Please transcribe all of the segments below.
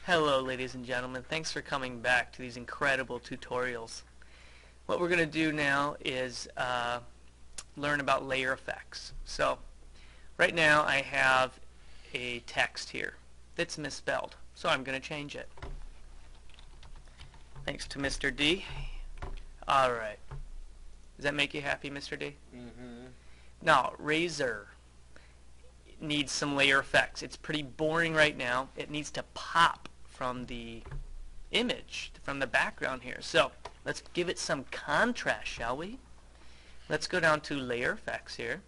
Hello ladies and gentlemen, thanks for coming back to these incredible tutorials. What we're going to do now is learn about layer effects. So right now I have a text here that's misspelled, so I'm going to change it. Thanks to Mr. D. Alright. Does that make you happy, Mr. D? Mm-hmm. Now, Razor needs some layer effects. It's pretty boring right now. It needs to pop from the image, from the background here. So let's give it some contrast, shall we? Let's go down to layer effects here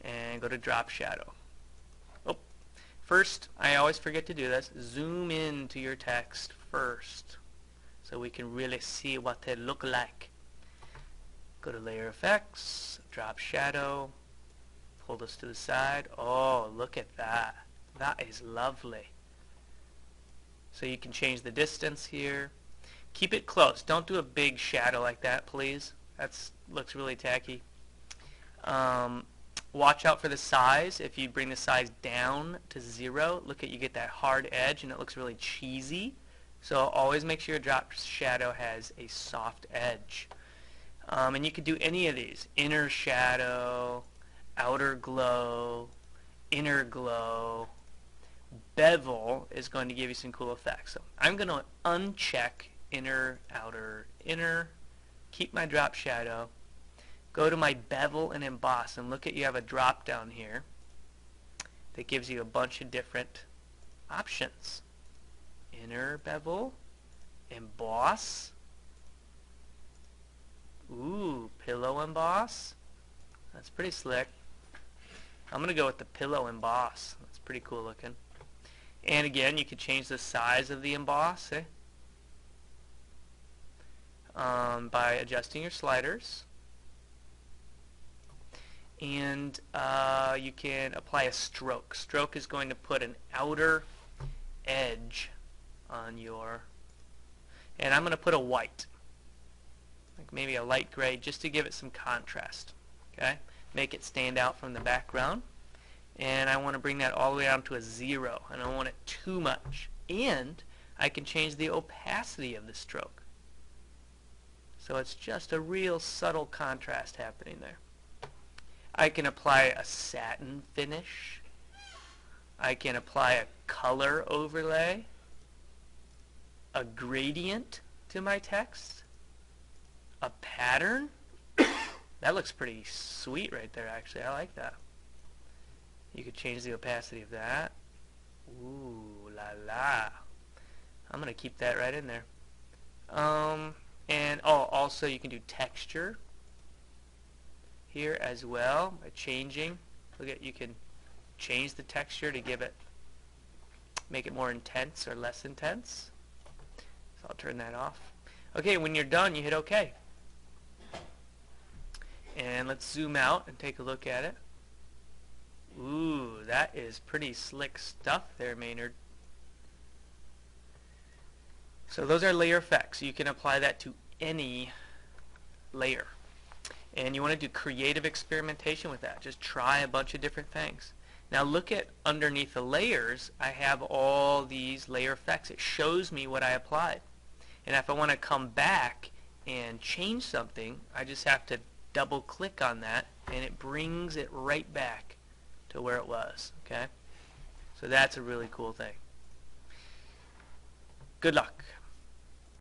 and go to drop shadow. Oh, first, I always forget to do this, zoom in to your text first so we can really see what they look like. Go to layer effects, drop shadow, pull this to the side. Oh, look at that. That is lovely. So you can change the distance here. Keep it close. Don't do a big shadow like that, please. That looks really tacky. Watch out for the size. If you bring the size down to 0, look at, you get that hard edge and it looks really cheesy. So always make sure your drop shadow has a soft edge. And you could do any of these. Inner shadow, outer glow, inner glow. Bevel is going to give you some cool effects. So I'm going to uncheck inner, outer, inner, keep my drop shadow, go to my bevel and emboss, and look at, you have a drop down here that gives you a bunch of different options. Inner bevel, emboss, ooh, pillow emboss. That's pretty slick. I'm going to go with the pillow emboss. That's pretty cool looking. And again, you could change the size of the emboss by adjusting your sliders. And you can apply a stroke. Stroke is going to put an outer edge on your, and I'm going to put a white, like maybe a light gray, just to give it some contrast. Okay, make it stand out from the background. And I want to bring that all the way down to a 0. I don't want it too much. And I can change the opacity of the stroke. So it's just a real subtle contrast happening there. I can apply a satin finish. I can apply a color overlay, a gradient to my text, a pattern. That looks pretty sweet right there, actually. I like that. You could change the opacity of that. Ooh la la. I'm going to keep that right in there. And also you can do texture here as well by changing. Look at, you can change the texture to give it, make it more intense or less intense. So I'll turn that off. Okay, when you're done, you hit OK. And let's zoom out and take a look at it. Ooh, that is pretty slick stuff there, Maynard. So those are layer effects. You can apply that to any layer. And you want to do creative experimentation with that. Just try a bunch of different things. Now look at underneath the layers, I have all these layer effects. It shows me what I applied. And if I want to come back and change something, I just have to double click on that and it brings it right back to where it was. Okay? So that's a really cool thing. Good luck.